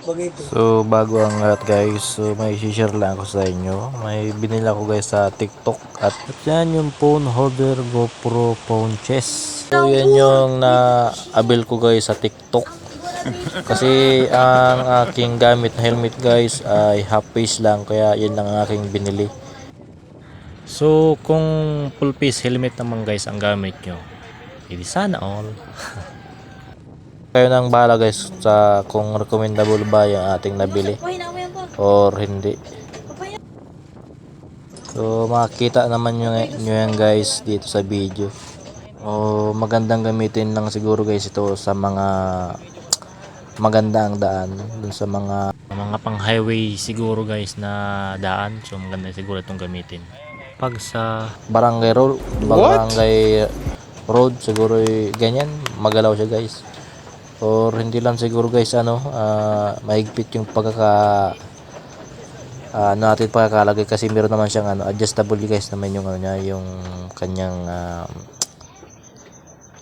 So bago ang lahat guys, so may share lang ako sa inyo. May binili ako guys sa TikTok at yan yung phone holder GoPro phone chest. So yan yung na-abil ko guys sa TikTok. Kasi ang aking gamit na helmet guys ay half face lang, kaya yan lang ang aking binili. So kung full face helmet naman guys ang gamit nyo, hindi sana all. Kayo nang bahala guys sa kung recommendable ba yung ating nabili or hindi. So makikita naman nyo yan guys dito sa video. O magandang gamitin lang siguro guys ito sa mga maganda ang daan, dun sa mga pang highway siguro guys na daan. So maganda siguro itong gamitin. Pag sa barangay road siguro ganyan magalaw siya guys. Or hindi lang siguro guys mahigpit yung natin pagkakalagay, kasi meron naman siyang adjustable guys naman yung niya, yung kanyang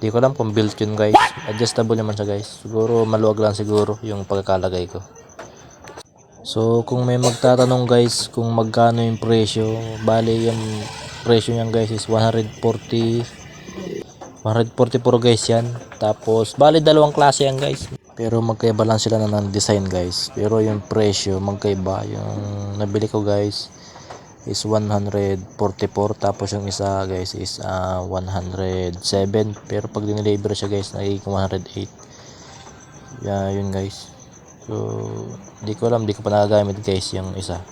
di ko alam kung built yun guys, adjustable naman siya guys. Siguro maluwag lang siguro yung pagkakalagay ko. So kung may magtatanong guys kung magkano yung presyo, bali yung presyo niyan guys is 144 guys yan. Tapos bali dalawang klase yan guys, pero magkaiba lang sila ng design guys, pero yung presyo magkaiba. Yung nabili ko guys is 144, tapos yung isa guys is 107, pero pag dineliver siya guys nagiging 108. Yun guys. So di ko pa nagagamit guys yung isa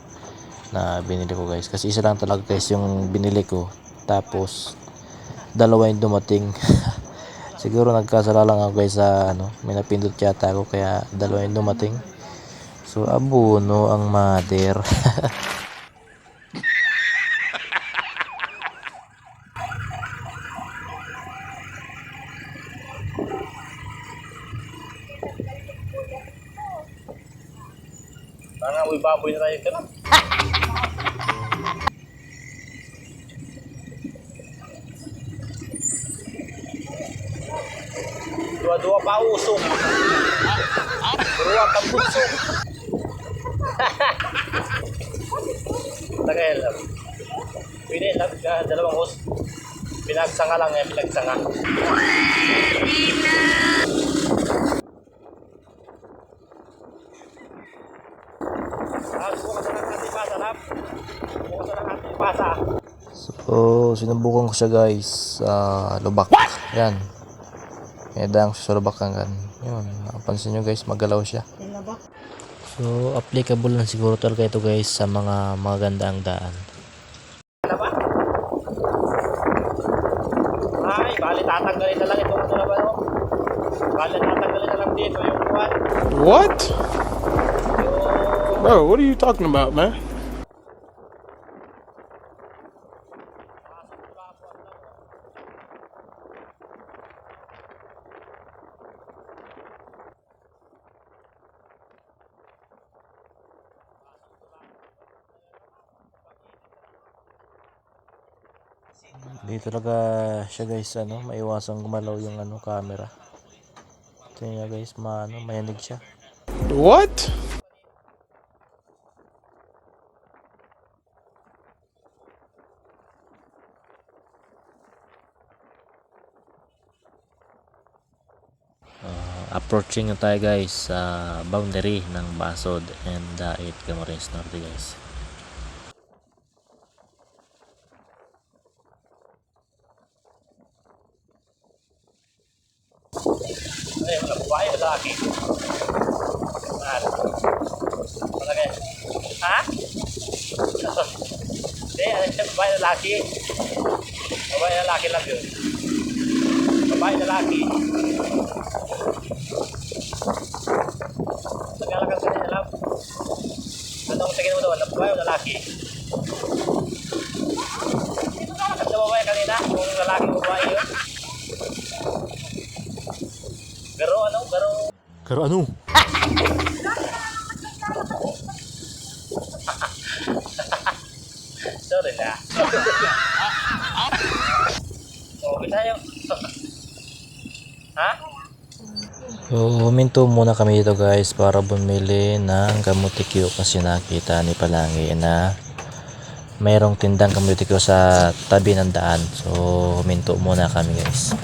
na binili ko guys, kasi isa lang talaga guys yung binili ko, tapos dalawa yung dumating. Siguro nagkasala lang ako guys sa may napindot yata ako, kaya dalawa yung dumating. So abono ang mother. Parang may baboy na tayo ka lang. Dua-dua pa usok. Dua ka busok. Tagay lang. Pwede lang dalawang hos. Pinagsanga lang yan, pinagsanga. Bukas na lang ating pasa, Rap. Bukas na lang ating pasa. So sinubukan ko siya guys sa lubak. Yan. Medang sa lubak hanggang yun. Napansin nyo guys, magalaw siya. So applicable lang siguro talaga ito guys sa mga maganda ang daan. Ay, bali tatanggalin na lang itong na ba, no? Bali tatanggalin na lang dito yung kuwan. What? Bro, what are you talking about, man? Dito talaga siya guys, maiwasang gumalaw yung camera. Tingnan niya guys, mayanig siya. What? Approaching na tayo guys sa boundary ng Basod and Dait, Camarines Norte guys. Ay, wala babae, lalaki. Malagay. Ha? Hindi, ano siya, babae, lalaki. Babae, lalaki lang yun. Babae, lalaki. Naglalakad ka niya, alam. Tanong sa mo daw, babae o lalaki? Naglalakad na babae kanina, kung lalaki o babae yun. Garo ano? Sorry na. Oh, bisa yun. Ha? So, huminto muna kami dito guys para bumili ng kamutikyo kasi nakita ni Palangi na mayroong tindang kamutikyo sa tabi ng daan. So, huminto muna kami guys.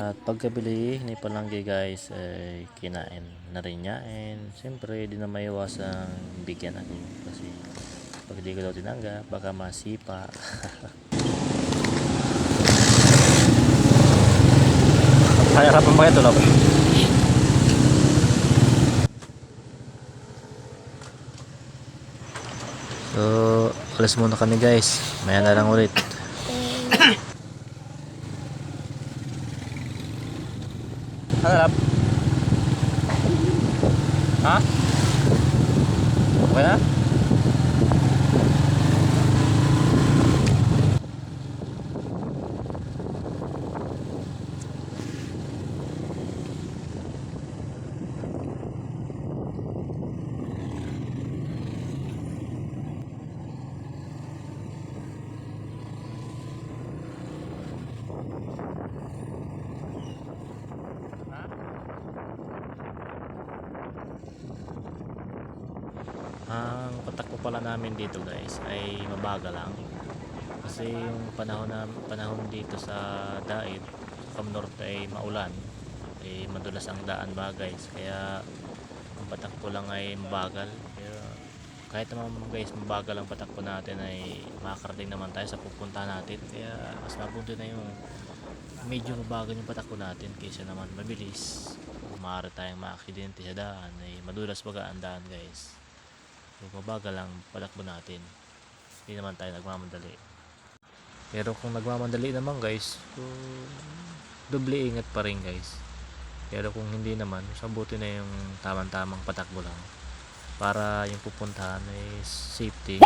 At pagkabili ni Palanggi guys ay kinain na rin niya, and siyempre di na maiwasang bigyan ako kasi pag di ko daw tinanggap baka masipa. Harapan ba ito lang? So alas muna kami guys, maya na lang ulit. Ano, Rap? Ha? Okay na? Ang patakbo pala namin dito guys ay mabagal lang kasi yung panahon dito sa Dait Cam Norte ay maulan, ay madulas ang daan ba guys, kaya ang patakbo lang ay mabagal. Pero kahit naman guys mabagal ang patakbo natin ay makakarating naman tayo sa pupuntahan natin, kaya mas mabuti na yung medyo mabagal yung patakbo natin kaysa naman mabilis. Maaari tayong maaksidente sa daan, ay madulas baga ang daan guys. So, mabagal lang patakbo natin, hindi naman tayo nagmamadali. Pero kung nagmamadali naman guys, so doble ingat pa rin guys. Pero kung hindi naman, sabuti na yung tamang patakbo lang para yung pupuntahan ay safety.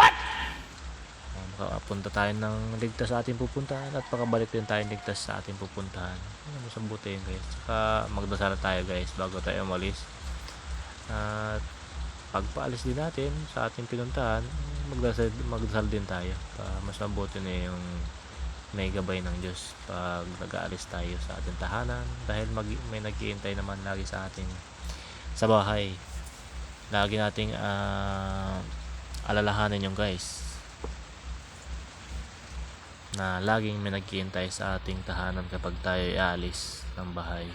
Makapunta tayo ng ligtas sa ating pupuntahan at pakabalik din tayo ligtas sa ating pupuntahan. Mas mabuti yun guys. Saka magdasal tayo guys bago tayo umalis. At pagpaalis din natin sa ating pinuntahan, magdasal din tayo. Mas mabuti na yung may gabay ng Diyos pag nag-aalis tayo sa ating tahanan, dahil may nag-iintay naman lagi sa ating sa bahay. Lagi nating alalahanin yung guys na laging may nag-iintay sa ating tahanan kapag tayo aalis ng bahay.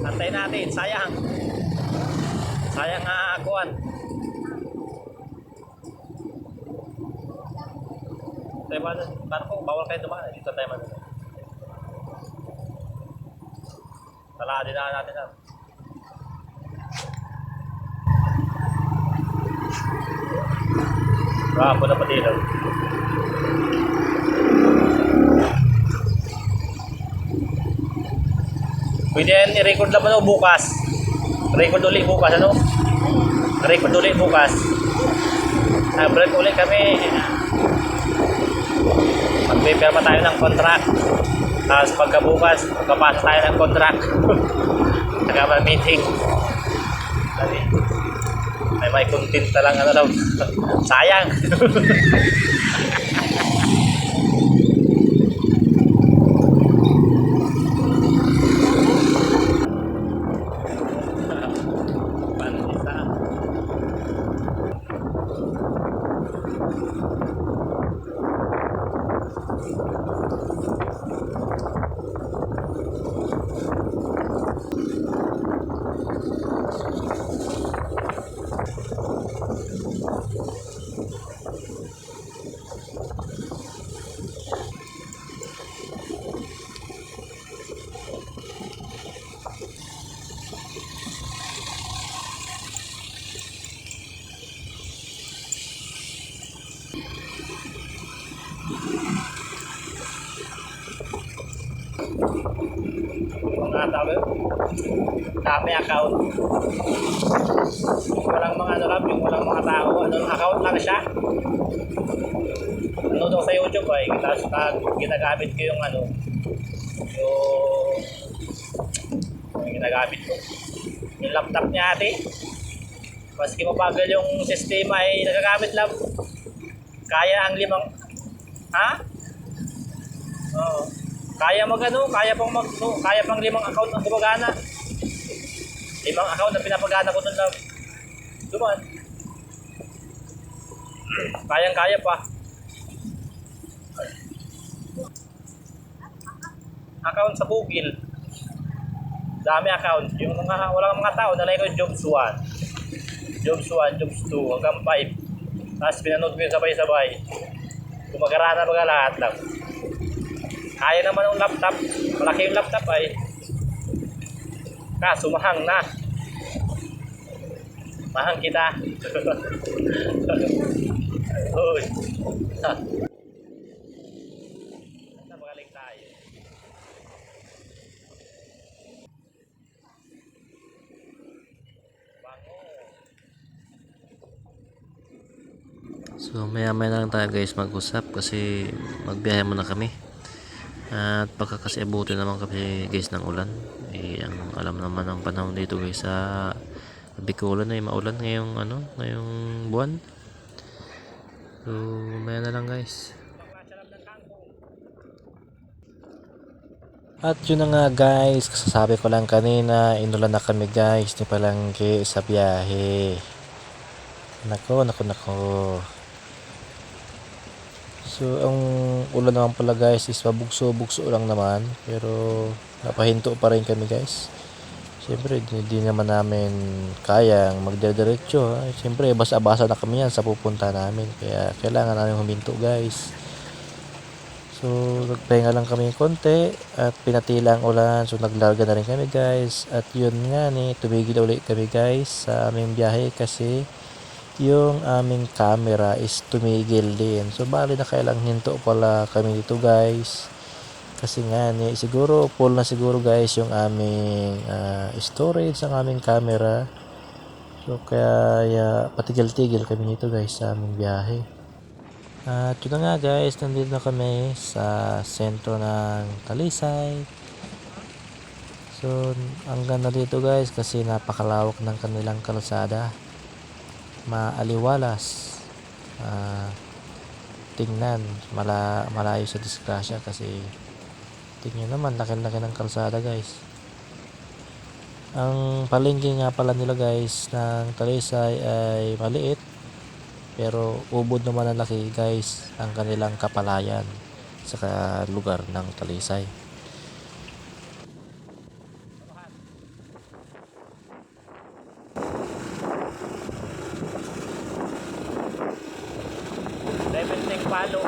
Antay natin, sayang. Sayang nga akuan. Tayo ba, paano kung bawal kayo dumaan? Dito tayo man. Tala din na natin na. Rapo na pati daw. Pwede yan, i-record lang mo bukas. Record ulit bukas, ano? Record ulit bukas. Break ulit kami. Magpipirma tayo ng contract. Tapos pagkabukas, magpapasa tayo ng contract. Nagka-meeting. May content na lang, ano daw. Sayang. Mga tao, dami account. Walang mga ano lang, yung walang mga tao, ano, account lang siya. Ano daw sa YouTube ay ginagamit ko yung ano, yung ginagamit ko Yung laptop niya ate. Maski mabagal yung sistema ay nagagamit lang. Kaya ang limang... Ha? Oo. Kaya kaya pang limang account ang gumagana. Limang account na pinapagana ko doon lang. Duman. Kayang-kaya pa. Account sa Google. Dami account. Yung walang mga tao, nalay ko yung Jobs 1. Jobs 1, Jobs 2, hanggang 5. Tapos pinanood ko yung sabay-sabay. Gumagana mga lahat lang. Kaya naman ng laptop. Malaki yung laptop ay. Kaso mahang na. Mahang kita. Uy. Ha. Magaling tayo. So maya-maya na lang tayo guys mag-usap kasi magbiyahe muna kami. At baka kasi abutin naman kami guys ng ulan. Ang alam naman ng panahon dito guys sa Bicolan ay maulan ngayong buwan. So maya na lang guys. At yun na nga guys, kasasabi ko lang kanina, inulan na kami guys ni Palangke sa biyahe. Nako. So ang ulan naman pala guys is pabugso-bugso lang naman, pero napahinto pa rin kami guys. Siyempre di naman namin kayang magdiretso. Siyempre basa-basa na kami yan sa pupunta namin, kaya kailangan namin huminto guys. So nagpahinga lang kami konti at pinatila ang ulan, so naglarga na rin kami guys. At yun nga tumigil ulit kami guys sa aming biyahe kasi yung aming camera is tumigil din. So bali na kailang hinto pala kami dito guys. Kasi nga siguro full na siguro guys yung aming storage ng aming camera. So kaya patigil-tigil kami dito guys sa aming biyahe. At yun na nga guys, nandito na kami sa sentro ng Talisay. So ang ganda dito guys kasi napakalawak ng kanilang kalsada. Maaliwalas, tingnan, malayo sa disgrasya kasi tingnan naman laki-laki ng kalsada guys. Ang palengke nga pala nila guys ng Talisay ay maliit, pero ubod naman ang laki guys ang kanilang kapalayan sa lugar ng Talisay. Level palo.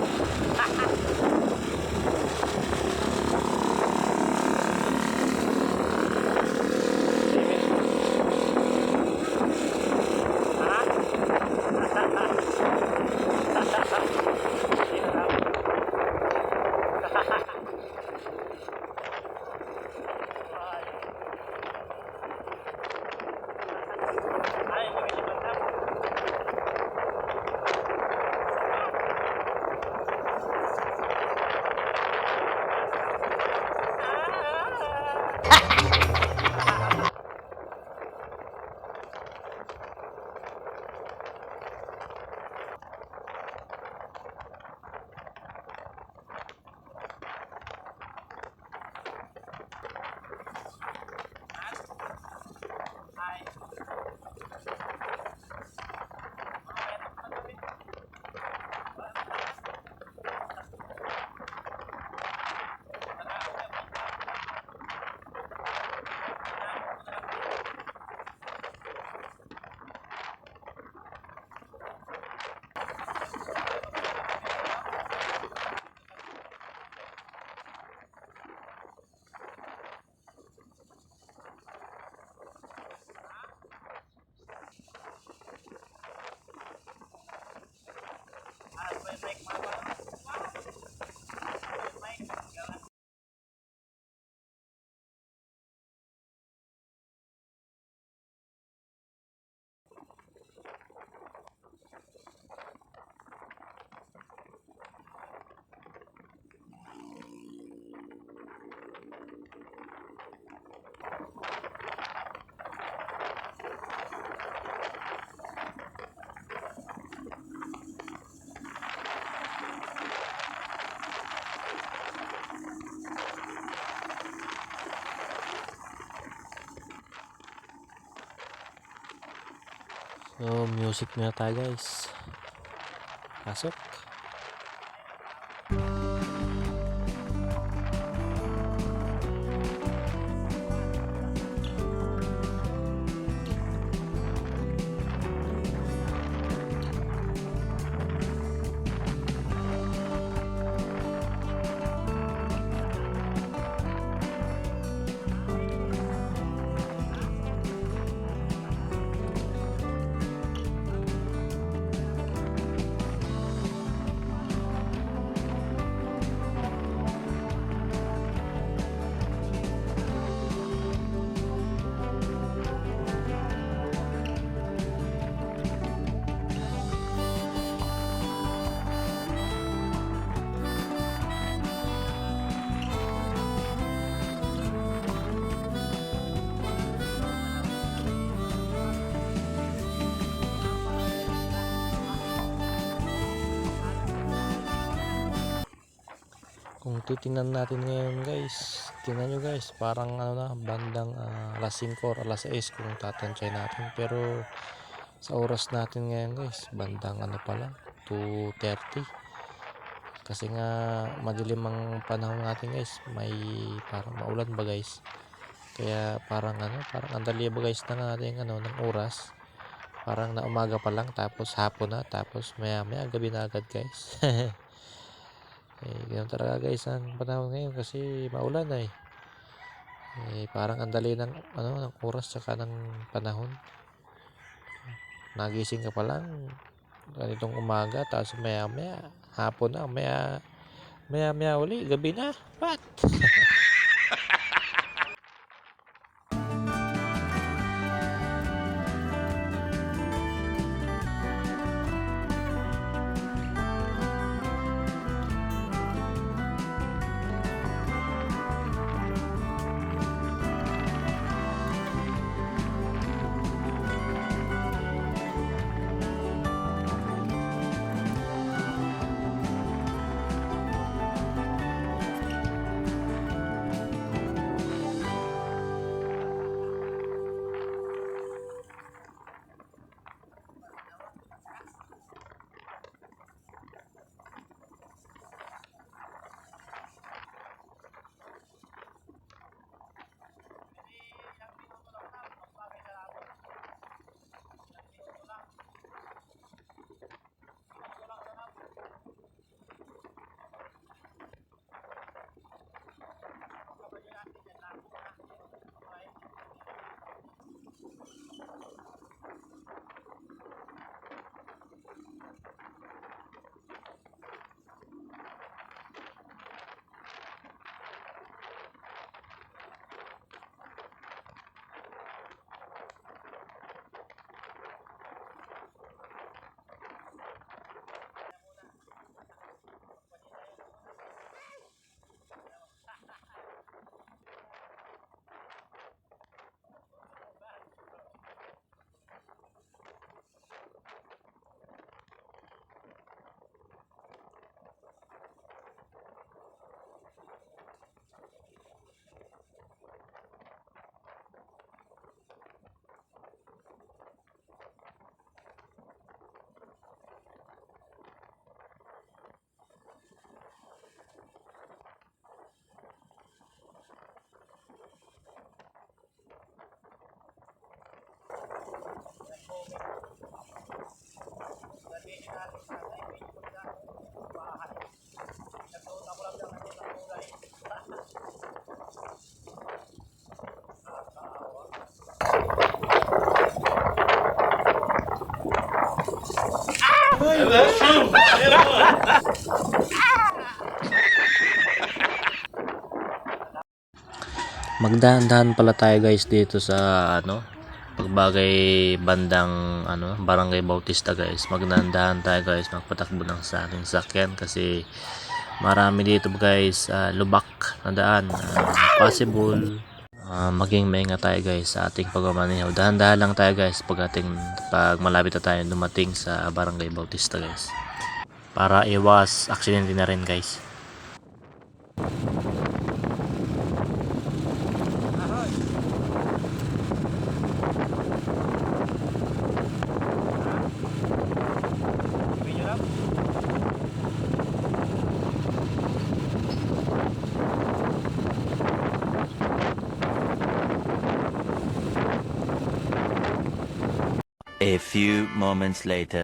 So, music muna tayo guys. Pasok. Kung titingnan natin ngayon guys, tingnan nyo guys, parang ano na, bandang alas 5 or alas 6 kung tatansya natin. Pero sa oras natin ngayon guys, bandang ano pa lang, 2:30. Kasi nga madilim ang panahon natin guys, may parang maulan ba guys. Kaya parang ano, parang andali ba guys ng ating ano, ng oras. Parang na umaga pa lang, tapos hapon na, tapos maya maya gabi na agad guys. Ganun talaga guys ang panahon ngayon kasi maulan na eh. Parang ang dali ng ano ng oras tsaka ng panahon. Nagising ka pa lang ganitong umaga, tapos maya maya hapon na, maya maya uli gabi na. What? Magdahan-dahan pala tayo guys dito sa ano, pagbagay bandang ano, Barangay Bautista guys. Magdahan-dahan tayo guys magpatakbo ng sa ating sakyan kasi marami dito guys lubak na daan. Possible maging maingat tayo guys sa ating pagmamaneho. Dahan-dahan lang tayo guys pag malapit na tayo dumating sa Barangay Bautista guys. Para iwas aksidente na rin guys. A few moments later.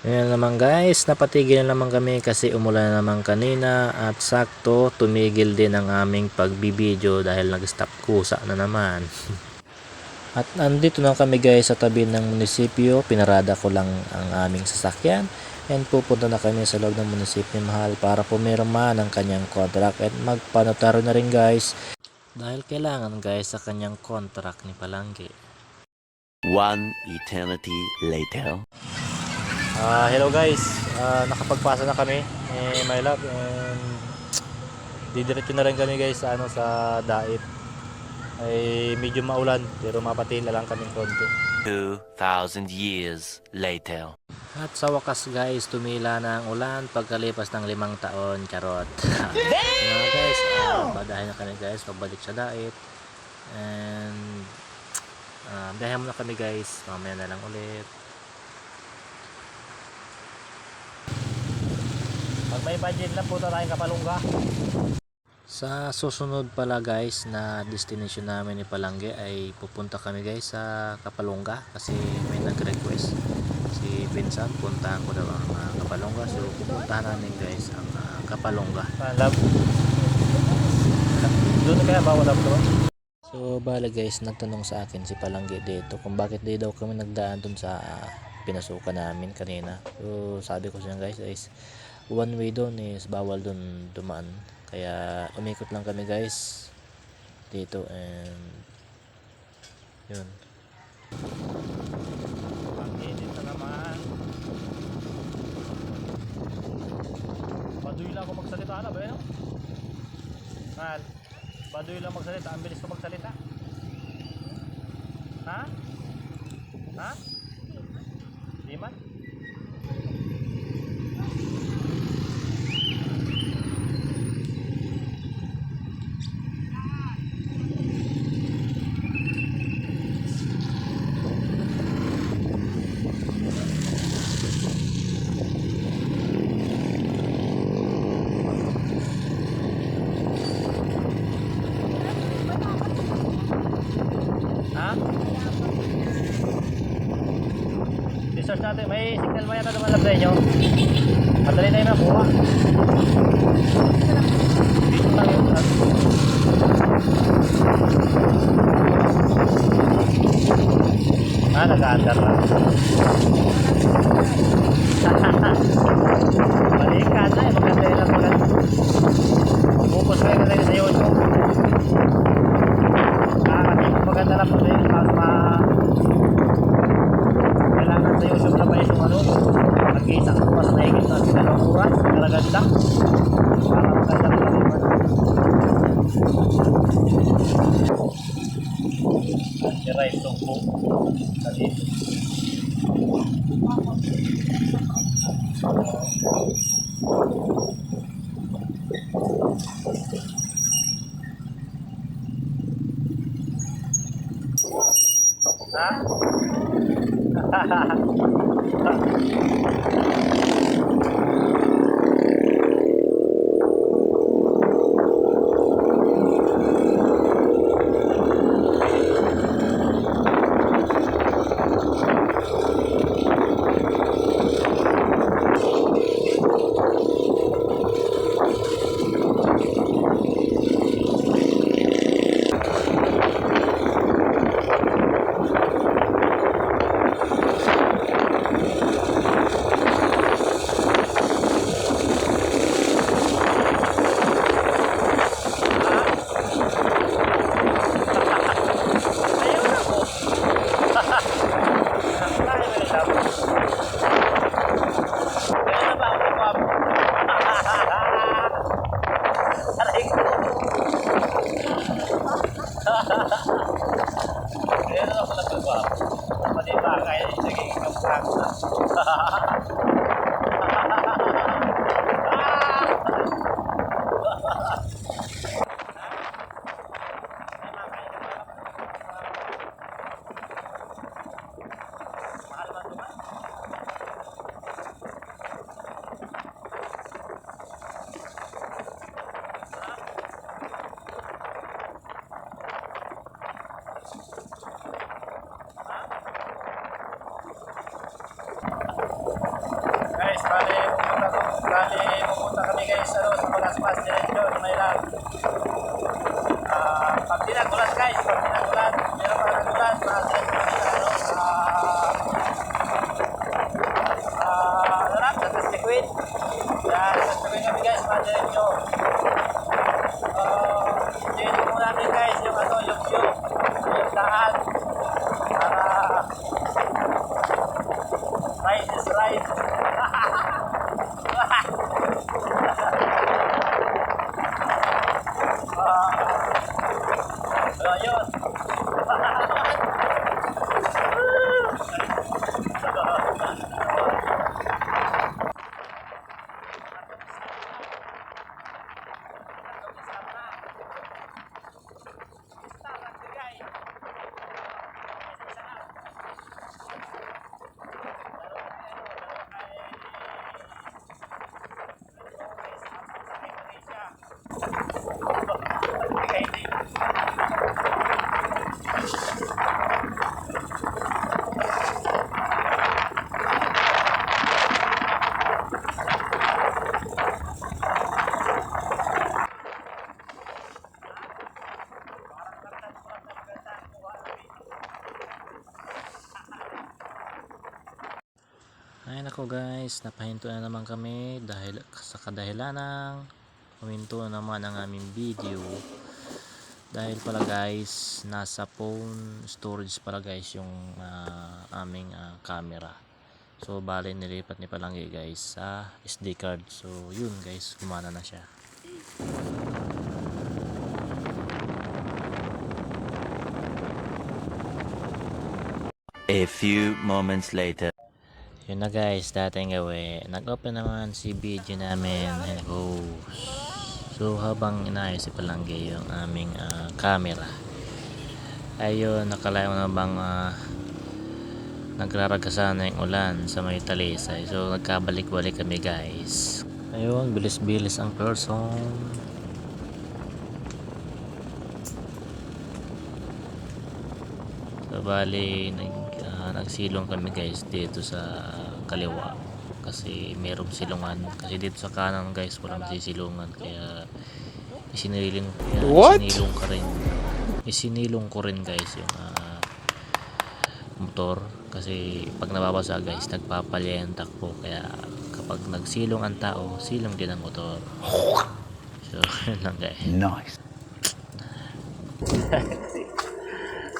Ayan naman guys, napatigil na naman kami kasi umulan na naman kanina at sakto tumigil din ang aming pagbibideo dahil nag-stop kusa na naman. At andito na kami guys sa tabi ng munisipyo, pinarada ko lang ang aming sasakyan and pupunta na kami sa loob ng munisipyo Mahal para pumirma ng kanyang contract at magpanotaro na rin guys dahil kailangan guys sa kanyang contract ni Palangge. One eternity later. Hello guys, nakapagpasa na kami my love and didiretso na rin kami guys sa Dait. Ay medyo maulan pero mapatila lang kami konti. 2,000 years later. At sa wakas guys, tumila na ang ulan pagkalipas ng 5 taon, charot. Guys, badahin na kami guys, pabalik sa Dait. And biyahe muna kami guys, mamaya na lang ulit. Pag may budget lang, punta tayong Kapalungga. Sa susunod pala guys na destination namin ni Palangge ay pupunta kami guys sa Kapalungga kasi may nag-request si Vincent, puntahan ko daw ang Kapalungga, so pupuntahan namin guys ang Kapalungga. Love. Doon na kaya ba wala ba? So bala guys, nagtanong sa akin si Palangge dito kung bakit di daw kami nagdaan dun sa pinasukan namin kanina. So sabi ko siya guys is one way doon is bawal doon dumaan. Kaya umikot lang kami guys dito and yun. Ang init na naman. Baduy lang ako magsalita na ba yun? Mahal, baduy lang magsalita. Ang bilis ko magsalita. Ha? Ha? Di man? Ha? Research natin. May signal ba yata dumalab sa inyo? Madali na yung nakuha. Dito lang yun. Nag-aandar lang. Balikan na eh. Maganda yun lang maganda. Focus kayo kasi sa YouTube. Kasi maganda lang po sa yun. Kailangan sa YouTube na ba yung mag-iisang oras na higit na sinalong oras. Karaganda. Para maganda lang yung tira itong po sa dito. Bali, pupunta kami guys sa Malaspas, diretso, Maylag. Pag tinagulan guys, pag tinagulan, meron pa nagulan, diretso kami sa sa Testiquid. Yan, sasabihin kami guys, diretso. Dito mo namin guys, yung view, yung daan, para right is right. Ayun. Ay nako guys, napahinto na naman kami dahil sa kadahilan ng huminto na naman ang aming video. Dahil pala guys, nasa phone storage pala guys yung aming camera. So bali nilipat ni Palanggi guys sa SD card. So yun guys, gumana na siya. A few moments later. Yun na guys, dating gawin. Nag-open naman si video namin. So habang inayos si Palanggi yung aming camera, ayun, nakalayo na bang nagraragasa na yung ulan sa may Talisay. So nagkabalik-balik kami guys. Ayun, bilis-bilis ang person. So bali nagsilong kami guys dito sa kaliwa kasi merong silungan, kasi dito sa kanan guys walang sisilungan, kaya isinilong ko rin guys yung motor, kasi pag nababasa guys nagpapalya yung takbo, kaya kapag nagsilong ang tao, silong din ang motor. So yun lang guys. Nice.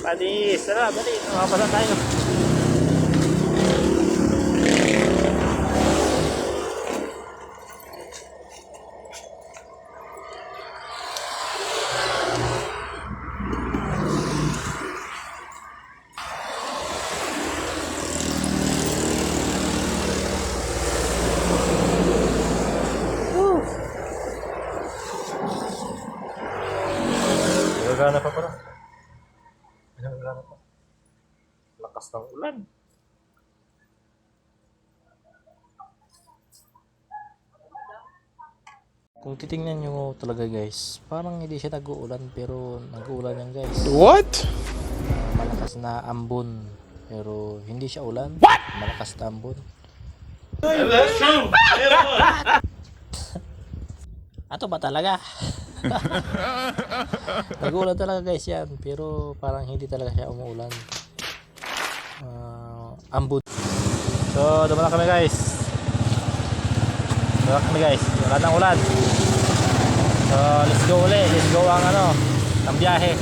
Panis, tara, dali, mapasa tayo. Gagana pa pala. Gagana pa. Lakas ng ulan. Kung titingnan nyo talaga guys, parang hindi siya nag-uulan, pero nag-uulan yan guys. What? Malakas na ambon, pero hindi siya ulan. What? Malakas na ambon. That's true. Ato ba talaga? Nag-uulan talaga guys yan, pero parang hindi talaga siya umuulan. Ambon. So, dumala kami guys. Wala nang ulan. So, let's go ulit. Let's go ang biyahe.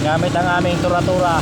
Gamit ang aming tura-tura.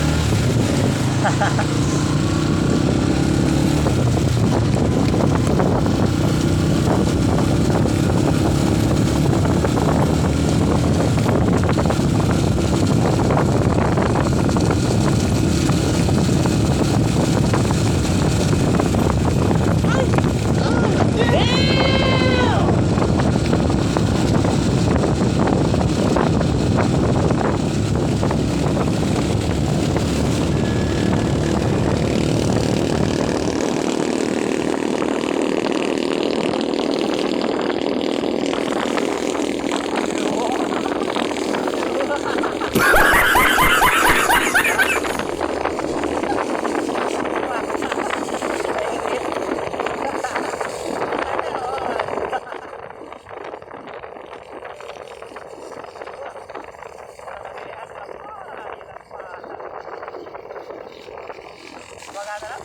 Magana lang.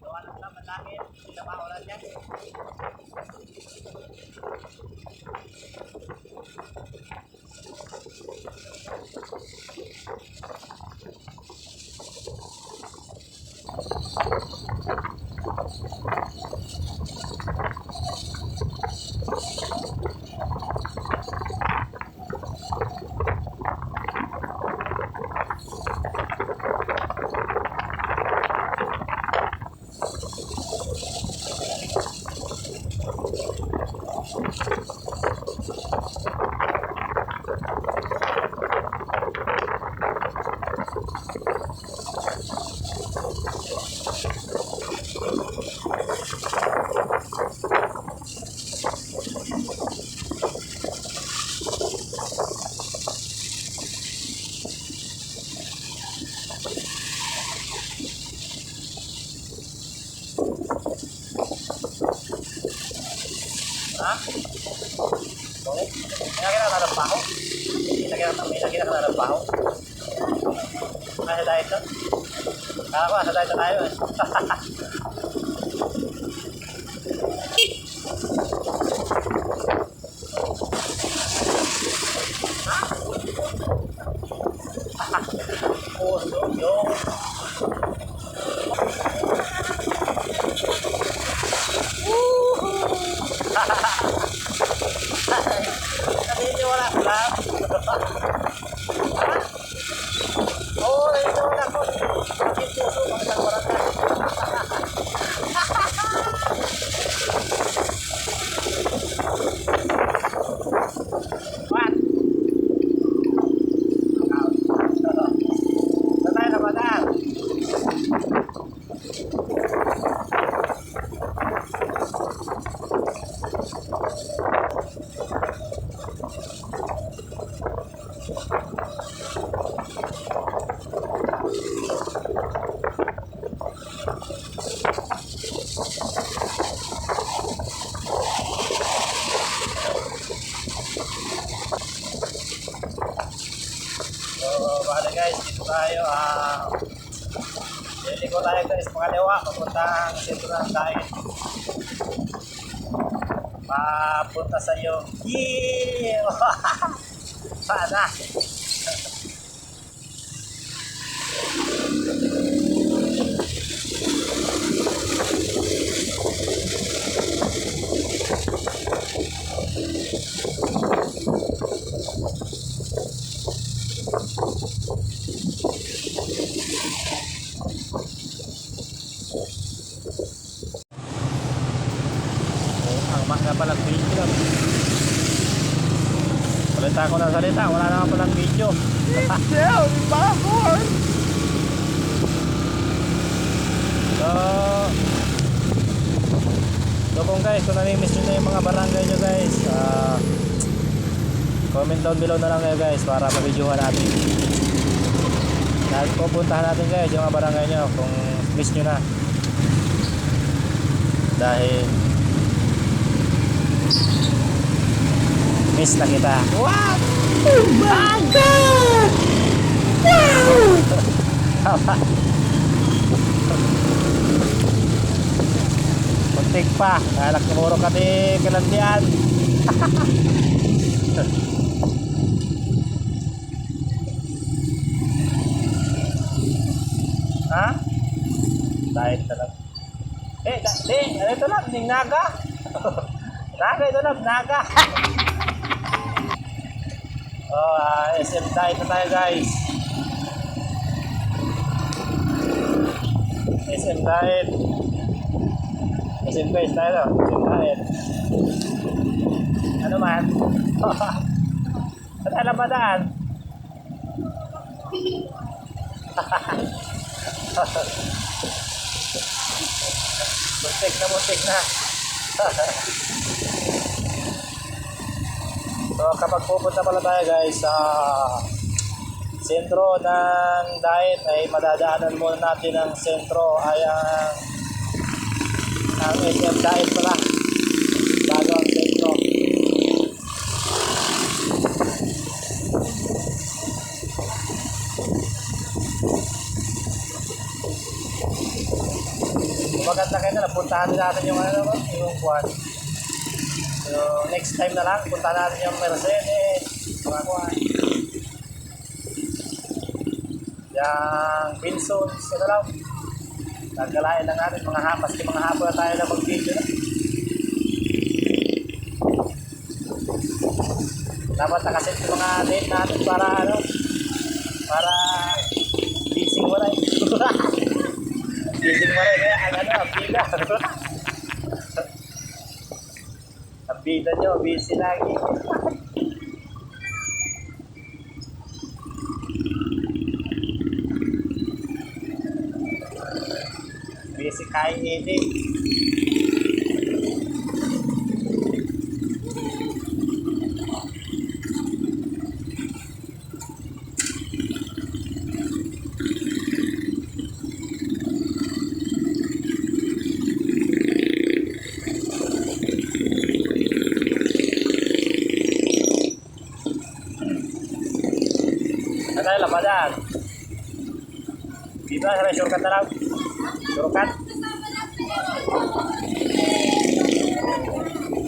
Gawa ng laman namin. Hindi na maulan yan. Ha? Boleh? Kaya kita paho. May nakita paho. Nasa diet to? Kala ko nasa diet na tayo eh. Puso yung naniniwala ko lang. Oo, naniniwala ko. Bakit puso? Bakit ang waran ka? What? Saan tayo napadaan? So, bale guys, dito tayo. Liliko tayo guys, pangalawa, papuntang sentro ng dagat. Papunta sa iyo. Yeah! Sana! Ang mga palang video. Salita ko na salita, wala naman palang video. So kung guys, kung nami-miss nyo na yung mga barangay nyo guys, comment down below na lang kayo guys para ma-videohan natin. Dahil pupuntahan natin guys yung mga barangay nyo kung miss nyo na. Dahil miss na kita. What? Oh my God! Wow! Muntik pa. Anak ni Muro ka di kalandian. Ha? Diet na lang. Ito lang, ding naga. Naga ito lang, naga. SM diet na tayo guys. SM diet. SM guys tayo. SM diet. Ano man? At alam ba daan? Muntik na. So kapag pupunta pala tayo guys sa sentro ng diet ay madadaanan muna natin ang sentro ay ang SM diet pala bago ang sentro. Maganda kayo na napuntahan din natin yung yung buwan. So next time na lang puntahan natin yung Mercedes mga kuhan. Yung Vinsons ito lang. Nagkalain lang natin mga hapas yung mga hapon na tayo na mag-video na. Dapat nakaset yung mga date natin para para busy mo na busy mo na kaya ang pila ang pila nyo busy lagi busy kain edit. Ano yung labadan? Dito sa shortcut na lang. Shortcut?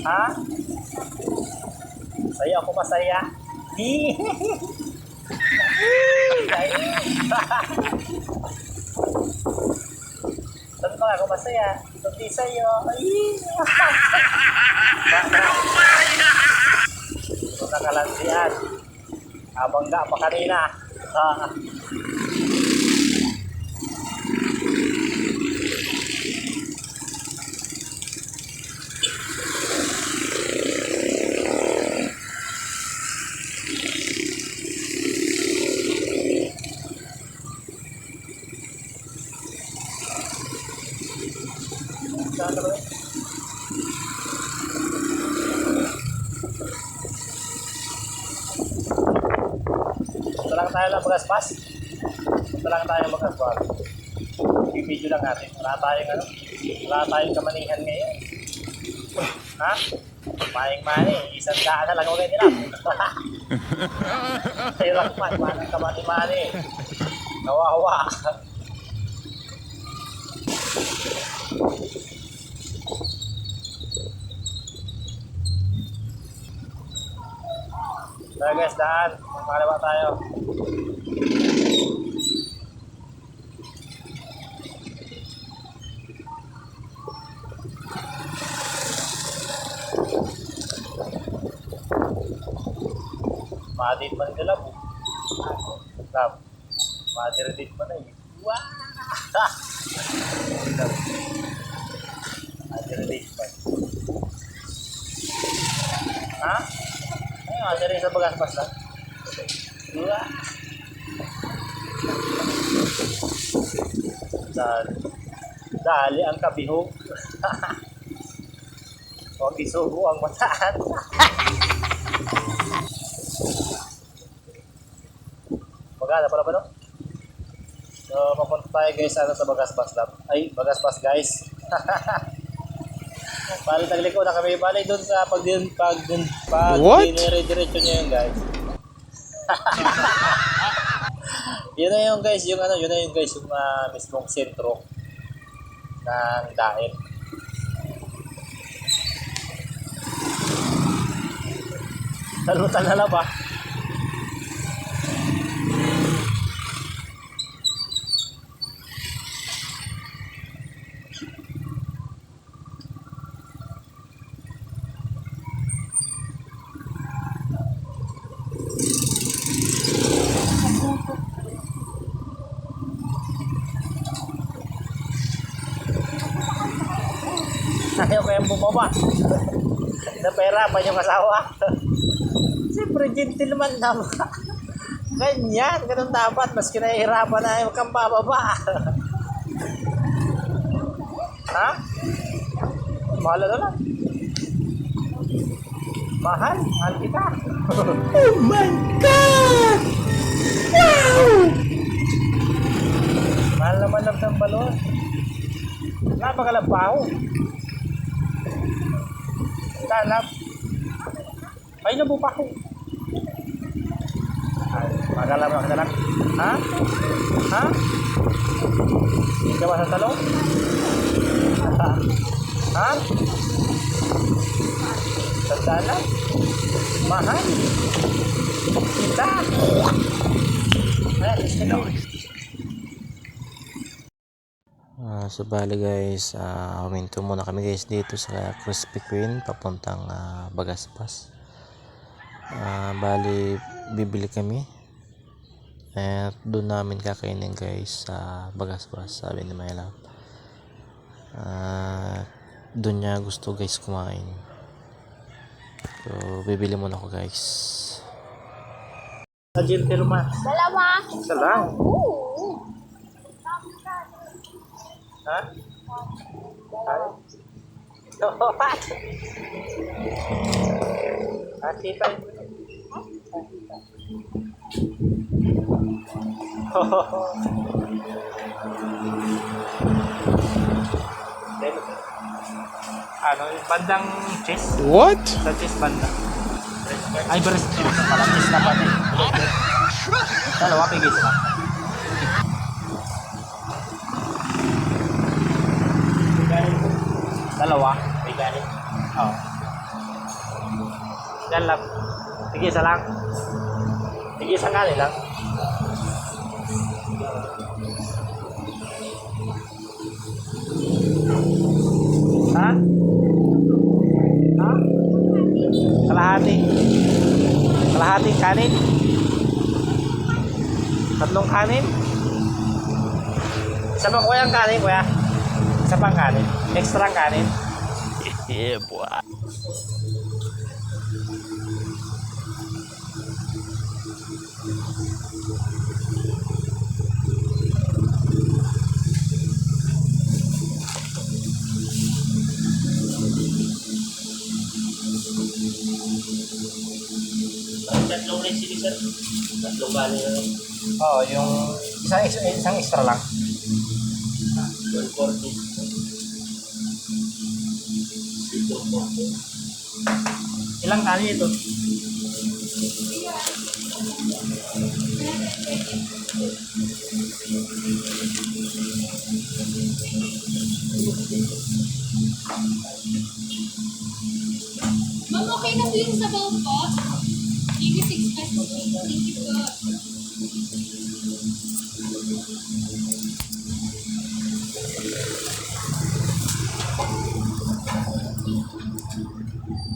Ha? Saya ako masaya. Saan ba ako masaya? Hindi sa'yo. Ito nakalansian. Abangga pa kanina. Saan na ba yun? Ito lang tayo lang magaspas. Ito lang tayo magaspas. I-video lang natin. Wala tayong kamanihan ngayon. Ha? Maing-mani. Isang daan na lang ulit nila. Hirap man. Manang kamani-mani. Nawawa. So guys, daan. Makalawa tayo. Madit man ka lang. Madit man eh. Wow! Madit man. Ha? Ay, rin sa bagas-bas lang. Wow! Dali ang kabihog. Huwag isugo ang mataan. Maganda pala ba no? So, papunta tayo guys sa bagas-bas lang. Ay, bagas-bas guys. Bali tagliko na kami. Bali doon sa pag dinire-diretso niya yun guys. Yun na yung guys, yung mismong sentro ng daet. Salutan na lang ba? ayaw ko yung bumaba. Napahirapan yung asawa. Siyempre, gentleman naman. Ganyan, ganun dapat. Mas kinahihirapan na ayaw kang bababa. Ha? Mahal na lang. Mahal kita. Oh my God! Wow! Mahal naman lang ng balon. Napakalabaho. Talap. Ay, nabupa ko. Ay, magalap ka na lang. Ha? Ha? Hindi ka ba sa talong? Ha? Tandaan lang. Mahal. Kita. Ay, So bali guys, huminto muna kami guys dito sa Krispy Kreme papuntang Bagaspas. Bali bibili kami at doon namin kakainin guys sa Bagaspas, sabi ni My Love. Doon niya gusto guys kumain. So bibili muna ako guys. Sa gentleman. Dalawa. Isa lang. Oo. Ha? Tita. Ano, bandang chess? What? Sa chess banda. Ay, breast pala. Chess na pati. Dalawa, pigil sila. Dalawa, may ganit. Oo. Yan lang. Sige, isa lang. Sige, isang kanin lang. Ha? Ha? Kalahati. Kalahating kanin. Tatlong kanin. Isa pang kuya ang kanin, kuya. Isa pang kanin. Extra kanin. Yeah, boy. Tatlong rin sili, sir. Tatlong kanin na lang. Oo, yung isang extra lang. 140. Ilang kanin ito? Ma'am, okay na po yung sabaw po. Give you 6 pesos. Thank you po.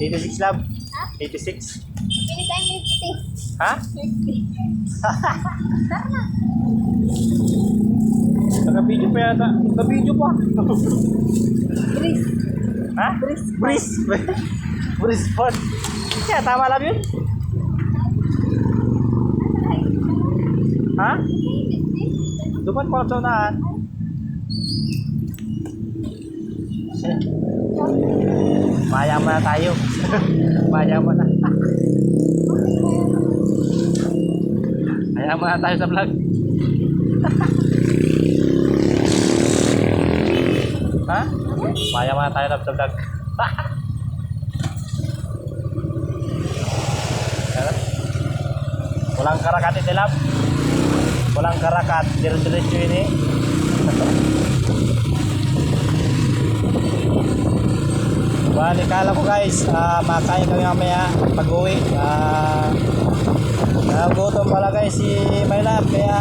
$86 lab. 86. Anytime 50. Ha? 50. Tara na. Naka-video pa yata. Naka-video pa. Breeze. Ha? Breeze. Breeze pod. Kaya tama lang yun. Ha? Duman pa sa unahan. Mayaman na tayo. Mayaman na. Mayaman na tayo sa vlog. Ha? Mayaman na tayo sa vlog. Walang karakat ito lab. Walang karakat. Diretso-diretso yun eh. Bali, kala ko guys, makain kami mamaya pag-uwi. Nagutom pala guys si My Love, kaya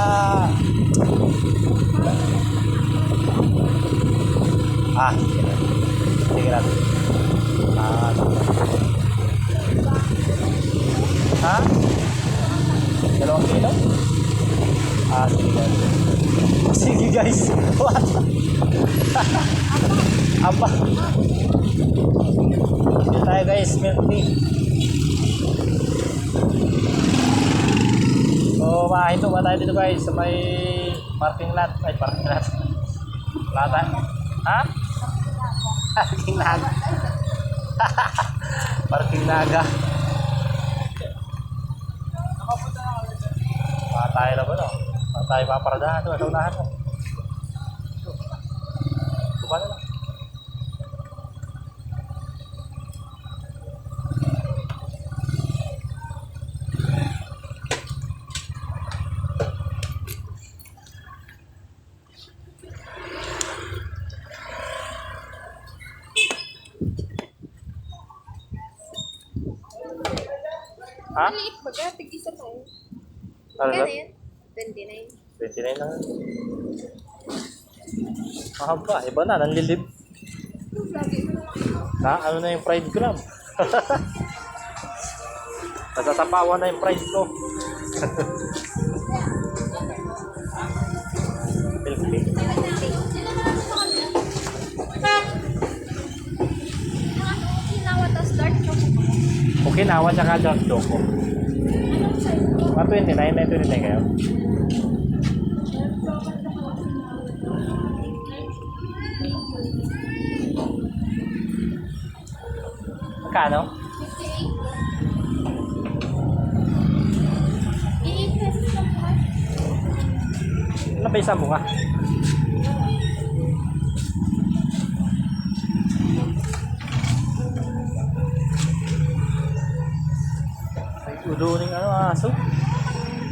sige lang. Ha? 2 kilo? Sige guys. Sige guys. What? Apa? tayo guys, milk tea. So, mahinto ba tayo dito guys sa may parking lot. Ay, parking lot. Lata. Ha? Parking naga. Parking naga. Tayo na ba no? Tayo paparadahan doon. Unahan mo. Tuba na lang. Ha? Maliit ba ka? Tig-isa tayo. Ano Kaya lang? yan? 29. 29 lang. Mahaba. Iba na. Nanlilib. Na, ano na yung fried gram? Nasasapawan na yung fried ko. Milk tea. Okinawa to start choco. Okinawa tsaka dark choco. Mga 29 na 29 kayo. Magkano? 58 pesos lang po. Ano ba isang bunga? Ay, uduning ano aso?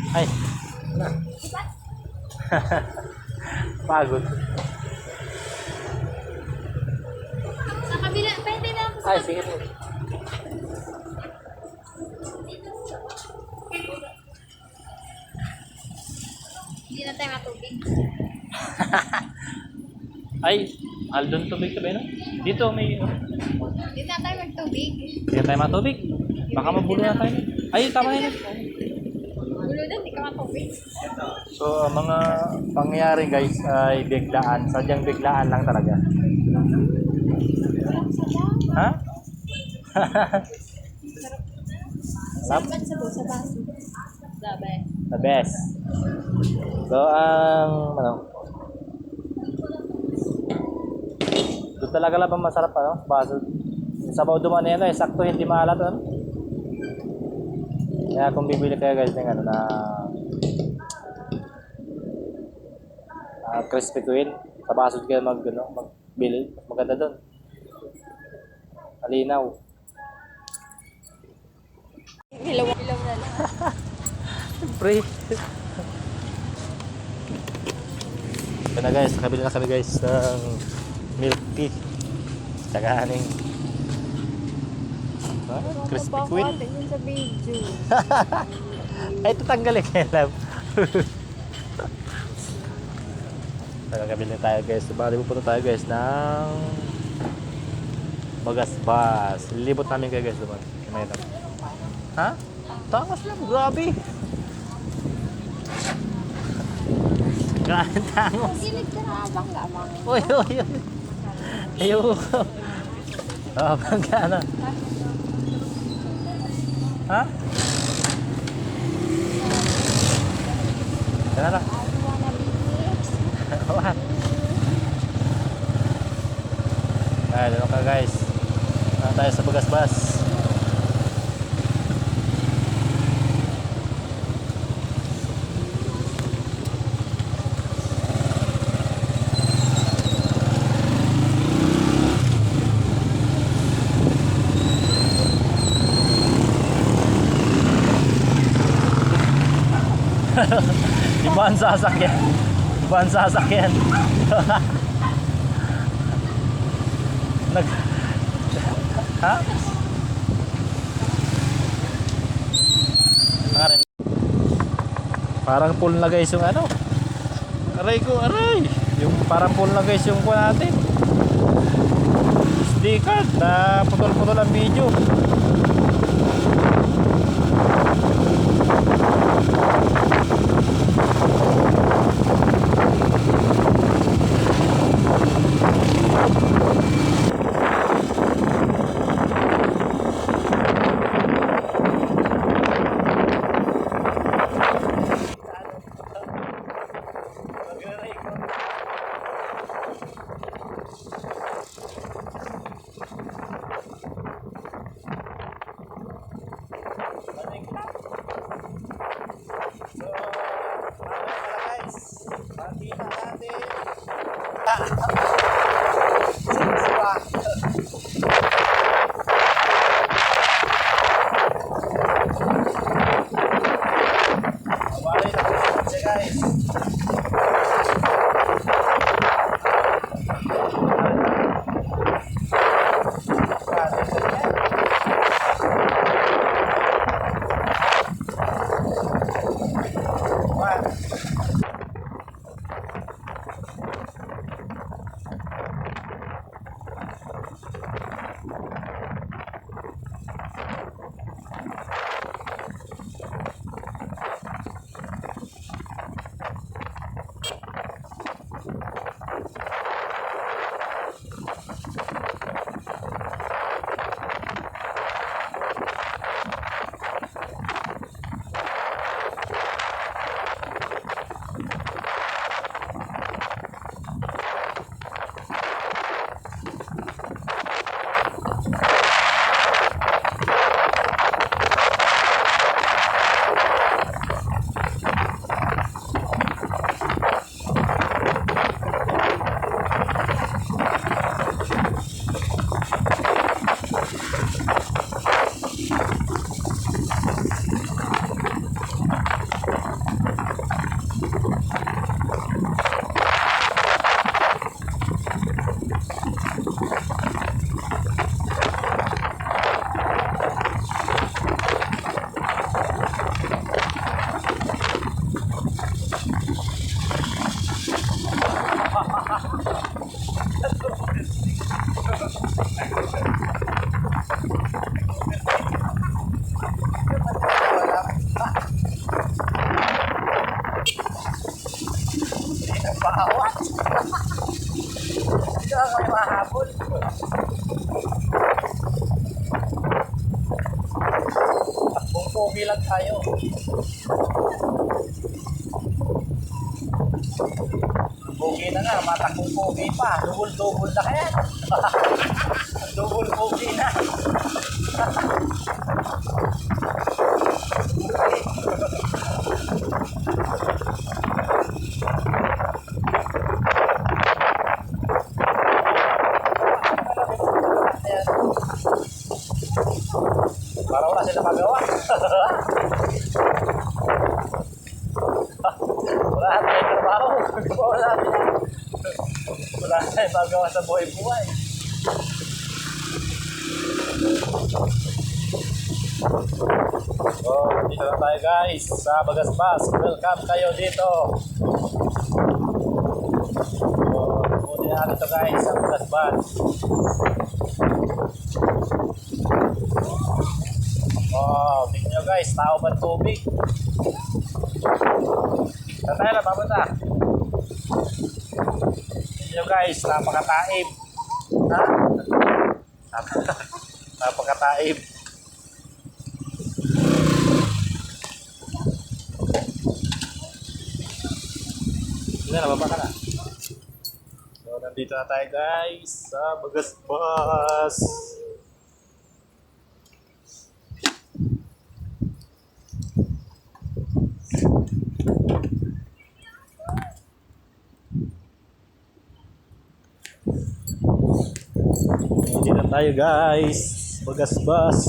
Ay, ano? Pagod. Sa kabila, pwede na ako sa Ay, sige po. Hindi na tayo matubig. Ay, Aldon tubig ka ba no? Dito may... Hindi na tayo magtubig. Hindi tayo matubig. Baka mabulo na tayo. Ay, tama na yun. Gulo na, hindi ka matubig. So, ang mga pangyayari guys ay biglaan. Sadyang biglaan lang talaga. Walang sabaw. Ha? Sarap? Sabat sa busa baso. Sabi. The best. So, ang ano? Doon talaga lang masarap ano? Baso. Yung sabaw duman na yan eh. Sakto hindi maalat ano? Kaya kung bibili kayo guys ng ano na crispy queen, sa baso kayo magbili. Mas maganda doon. Malinaw. Hilaw na lang. Siyempre. Ito na guys, nakabili na kami guys ng milk tea. Tsaka aning crispy queen. Tingin sa video. Ay, ito tanggalin kaya love. Nakabili na tayo guys. Bali pupunta tayo guys ng Bagasbas. Lilibot namin kayo guys naman. Ha? Takas lang, grabe. Grabe tangos. Gilig ka na abang lamang. Uy, uy, uy. Ayoko. Bangga na. Ha? Yan na. Ay, dito ka guys. Na tayo sa Bagasbas. Iba ang sasakyan. Iba ang sasakyan. Nag... Ha? Nangarin. Parang full na guys yung ano. Aray ko, aray. Yung parang full na guys yung kuha natin. SD card na putol-putol ang video. pogi lang tayo. Pogi na nga, matakong pogi pa. Double na kaya. Double pogi na. Para wala sila magawa. Wala tayong trabaho. Wala tayong magawa sa buhay-buhay. So, dito na tayo guys sa Bagasbas. Welcome kayo dito. So, punin natin ito guys sa Bagasbas. Wow, tingnan nyo guys, tao ba tubig? Saan tayo na, papunta? Tingnan nyo guys, napakataib. Ha? Napakataib. Hindi na, nababa ka na. So, nandito na tayo guys sa Bagasbas. Hindi na tayo guys, Bagasbas.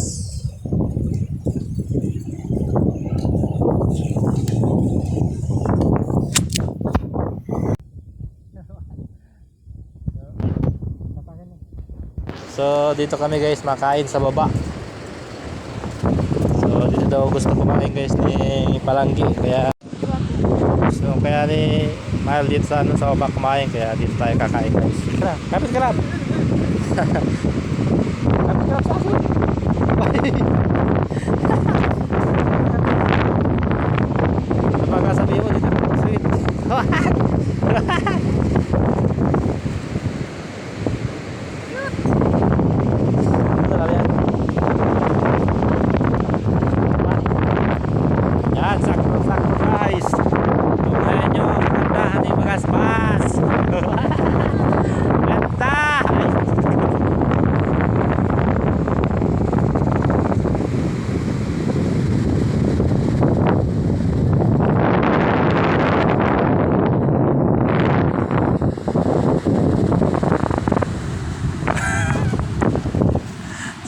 So dito kami guys makain sa baba. So dito daw gusto kumain guys ni Palanggi, kaya ni Mahal dito sa sa baba kumain, kaya dito tayo kakain guys. Tara, kapit ka lang. Kapit ka lang sa akin. Ano ba sabihin mo dito? Sweet. Yan, sakto-sakto guys. Tingnan nyo, kagandahan ni Bagasbas. Ganda!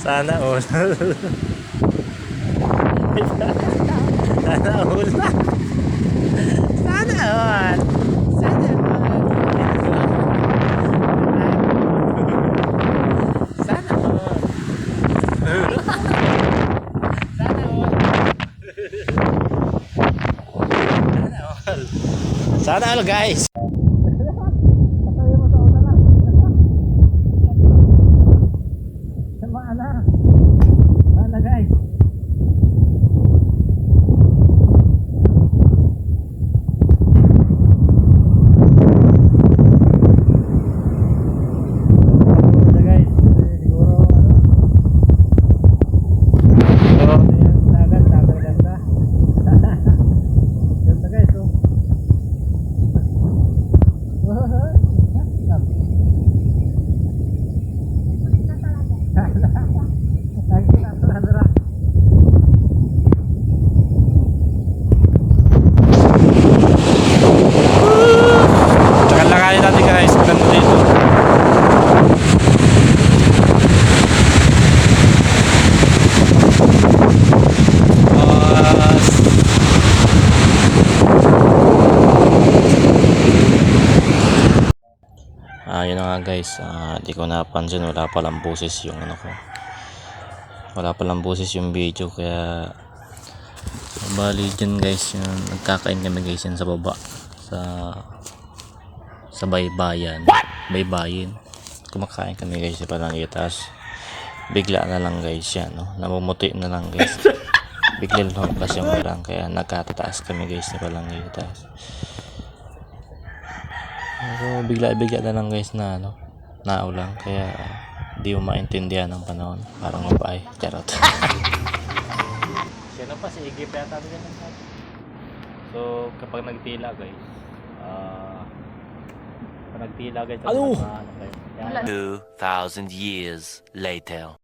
Sana all. Sana all. Sana all. Sana all. Sana all. Sana all. Sana all guys. Mana guys? Yun na nga guys, di ko napansin, wala palang boses yung ano ko, wala palang boses yung video, kaya bali dyan guys, yung nagkakain kami guys yan sa baba sa baybayin, kumakain kami guys sa Palanggi, tas bigla na lang guys yan, no? Namumuti na lang guys, bigla lumabas yung ulan, kaya nagkataas kami guys sa Palanggi, tas so, bigla na lang guys na naulan, kaya di mo maintindihan ang panahon, parang mabay, charot. Sino pa? Si Iggy pa yata din. So, kapag nagtila guys, kapag nagtila guys, Ano? ano kayo? Yan. 2,000 years later.